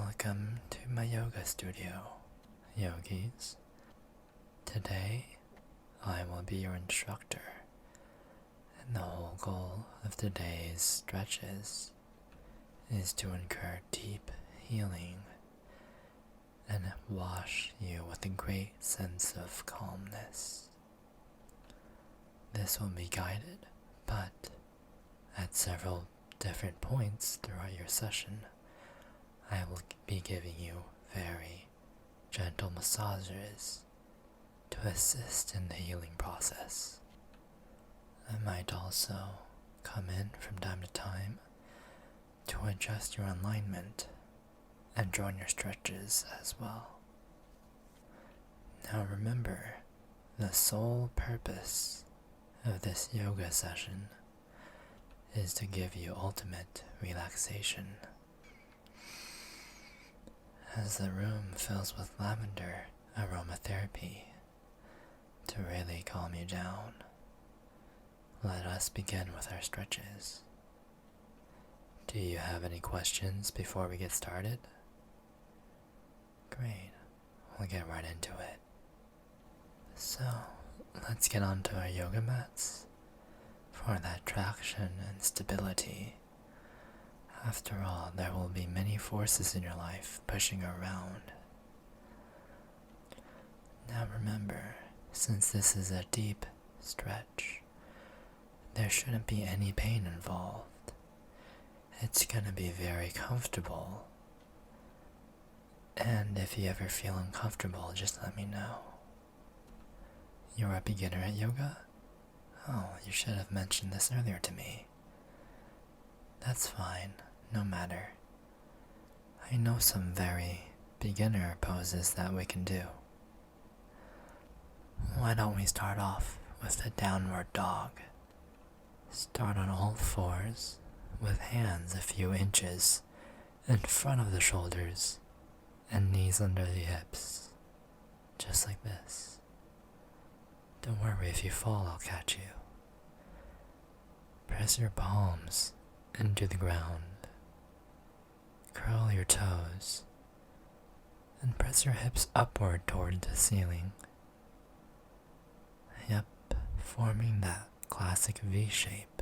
Welcome to my yoga studio, yogis. Today, I will be your instructor, and the whole goal of today's stretches is to incur deep healing and wash you with a great sense of calmness. This will be guided, but at several different points throughout your session, I will be giving you very gentle massages to assist in the healing process. I might also come in from time to time to adjust your alignment and join your stretches as well. Now remember, the sole purpose of this yoga session is to give you ultimate relaxation. As the room fills with lavender aromatherapy to really calm you down, let us begin with our stretches. Do you have any questions before we get started? Great, we'll get right into it. So, let's get onto our yoga mats for that traction and stability. After all, there will be many forces in your life pushing around. Now remember, since this is a deep stretch, there shouldn't be any pain involved. It's gonna be very comfortable. And if you ever feel uncomfortable, just let me know. You're a beginner at yoga? Oh, you should have mentioned this earlier to me. That's fine, no matter. I know some very beginner poses that we can do. Why don't we start off with the downward dog? Start on all fours with hands a few inches in front of the shoulders and knees under the hips, just like this. Don't worry, if you fall, I'll catch you. Press your palms into the ground. Curl your toes and press your hips upward toward the ceiling. Yep, forming that classic V shape.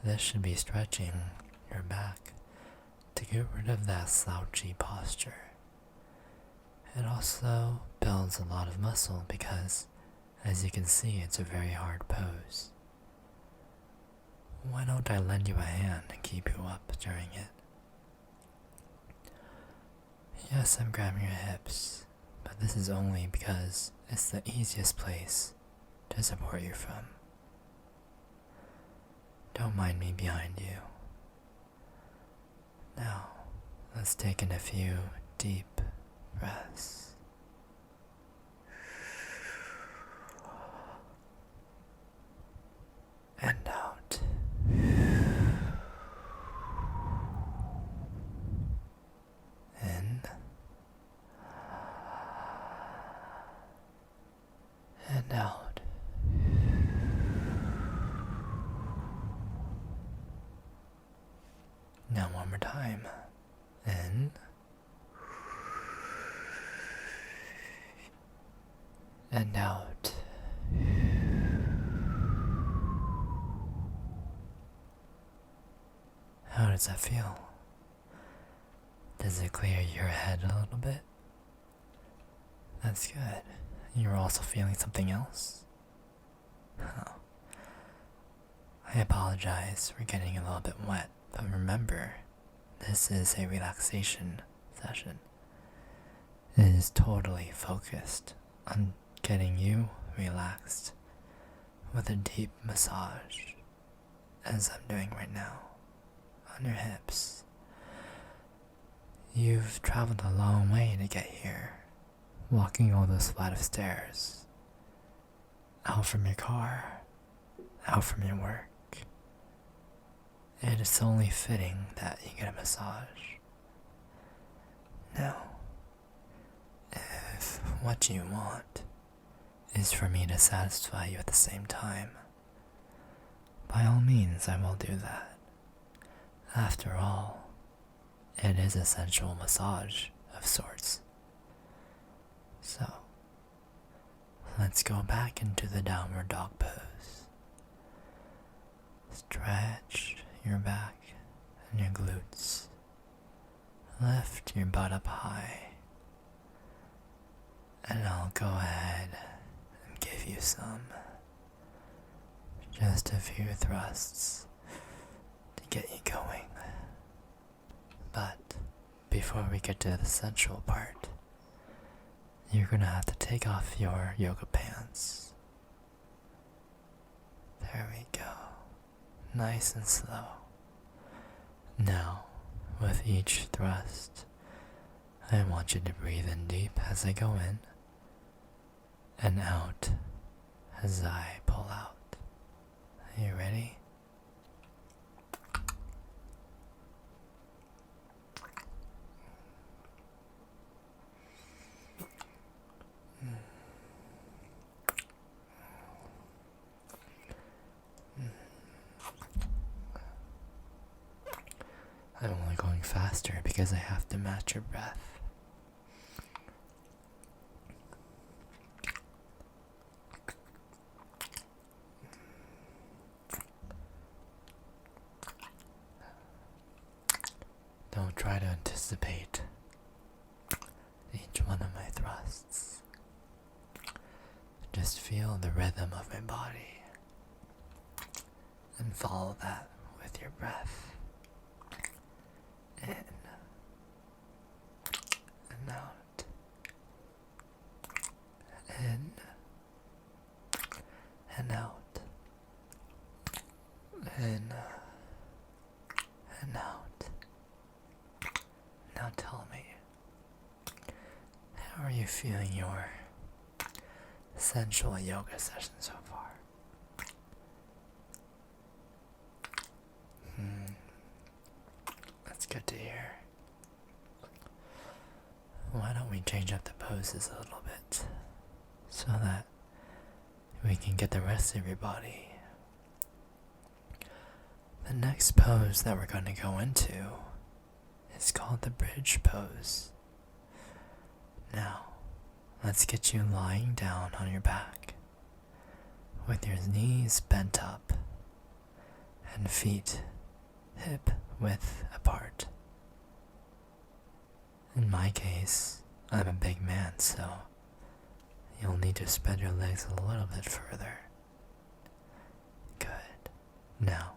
This should be stretching your back to get rid of that slouchy posture. It also builds a lot of muscle because, as you can see, it's a very hard pose. Why don't I lend you a hand and keep you up during it? Yes, I'm grabbing your hips, but this is only because it's the easiest place to support you from. Don't mind me behind you. Now, let's take in a few deep breaths. And out. In. And out. Now one more time. In. And out. How does that feel? Does it clear your head a little bit? That's good. You're also feeling something else? Oh. I apologize for getting a little bit wet, but remember, this is a relaxation session. It is totally focused on getting you relaxed with a deep massage, as I'm doing right now, on your hips. You've traveled a long way to get here, walking all those flight of stairs, out from your car, out from your work. It is only fitting that you get a massage. Now, if what you want is for me to satisfy you at the same time, by all means I will do that. After all, it is a sensual massage of sorts. So, let's go back into the downward dog pose. Stretch your back and your glutes. Lift your butt up high. And I'll go ahead and give you just a few thrusts to get you going. But before we get to the sensual part, you're gonna have to take off your yoga pants. There we go. Nice and slow. Now, with each thrust, I want you to breathe in deep as I go in, and out as I pull out. Are you ready? I'm only going faster because I have to match your breath. Don't try to anticipate each one of my thrusts. Just feel the rhythm of my body and follow that with your breath. In and out. In and out. In and out. Now tell me, how are you feeling your sensual yoga session so far? That's good to hear. Why don't we change up the poses a little bit so that we can get the rest of your body. The next pose that we're going to go into is called the bridge pose. Now, let's get you lying down on your back with your knees bent up and feet hip width apart. In my case, I'm a big man, so you'll need to spread your legs a little bit further. Good. Now,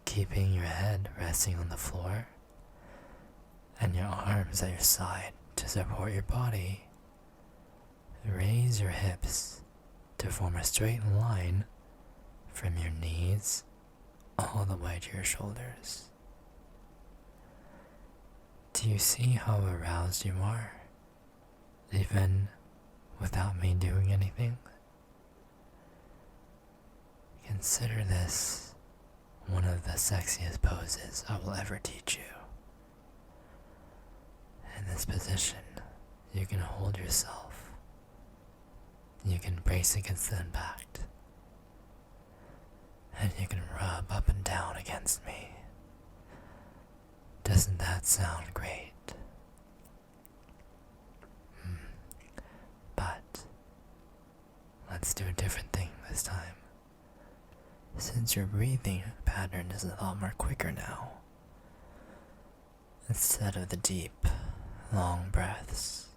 keeping your head resting on the floor and your arms at your side to support your body, raise your hips to form a straight line from your knees all the way to your shoulders. Do you see how aroused you are, even without me doing anything? Consider this one of the sexiest poses I will ever teach you. In this position, you can hold yourself. You can brace against the impact. And you can rub up and down against me. Doesn't that sound great? But let's do a different thing this time. Since your breathing pattern is a lot more quicker now, instead of the deep, long breaths,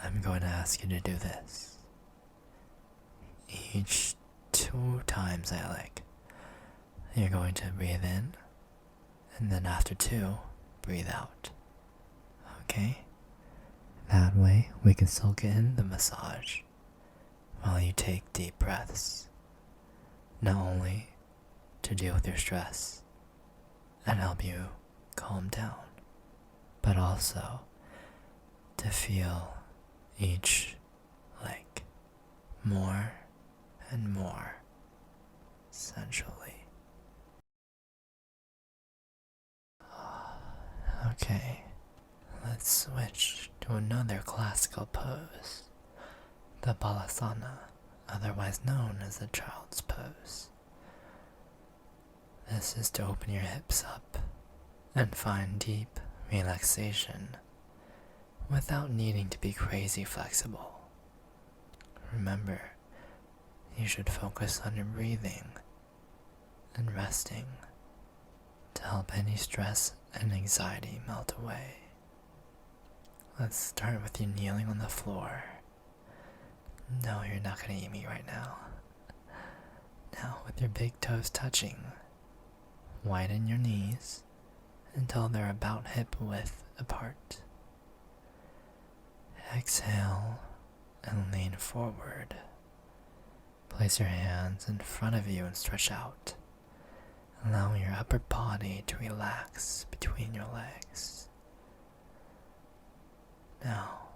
I'm going to ask you to do this. Each 2 times I like, you're going to breathe in, and then after 2, breathe out. Okay? That way, we can soak in the massage while you take deep breaths. Not only to deal with your stress and help you calm down, but also to feel each leg more and more sensually. Okay, let's switch to another classical pose, the balasana, otherwise known as the child's pose. This is to open your hips up and find deep relaxation without needing to be crazy flexible. Remember, you should focus on your breathing and resting to help any stress and anxiety melt away. Let's start with you kneeling on the floor. No, you're not going to eat me right now. Now, with your big toes touching, widen your knees until they're about hip width apart. Exhale and lean forward. Place your hands in front of you and stretch out, allowing your upper body to relax between your legs. Now,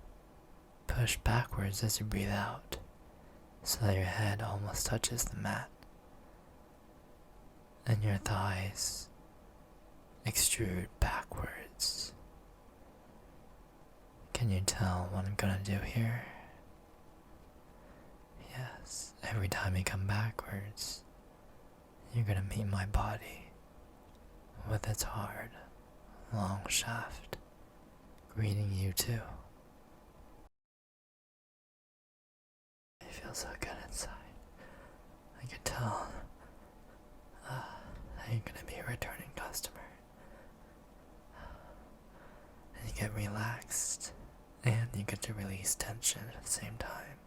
push backwards as you breathe out so that your head almost touches the mat and your thighs extrude backwards. Can you tell what I'm gonna do here? Yes, every time you come backwards, you're gonna meet my body with its hard, long shaft, greeting you too. I feel so good inside. I can tell that you're gonna be a returning customer. And you get relaxed, and you get to release tension at the same time.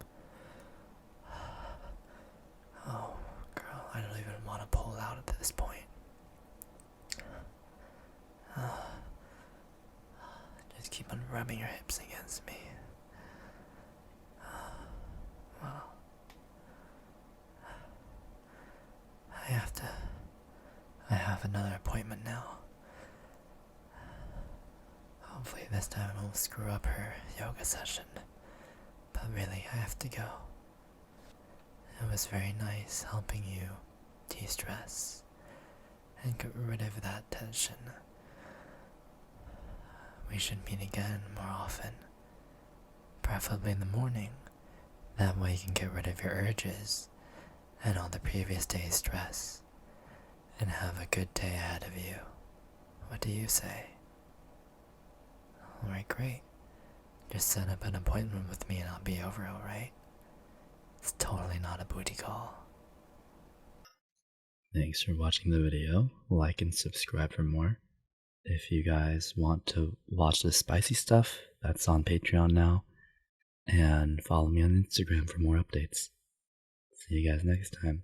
Oh, girl, I don't even want to pull out at this point. Just keep on rubbing your hips against me. Well, I have another appointment now. Hopefully this time I won't screw up her yoga session. But really, I have to go. It was very nice helping you de-stress and get rid of that tension. We should meet again more often, preferably in the morning. That way you can get rid of your urges and all the previous day's stress and have a good day ahead of you. What do you say? Alright, great. Just set up an appointment with me and I'll be over, alright? It's totally not a booty call. Thanks for watching the video. Like and subscribe for more. If you guys want to watch the spicy stuff, that's on Patreon now. And follow me on Instagram for more updates. See you guys next time.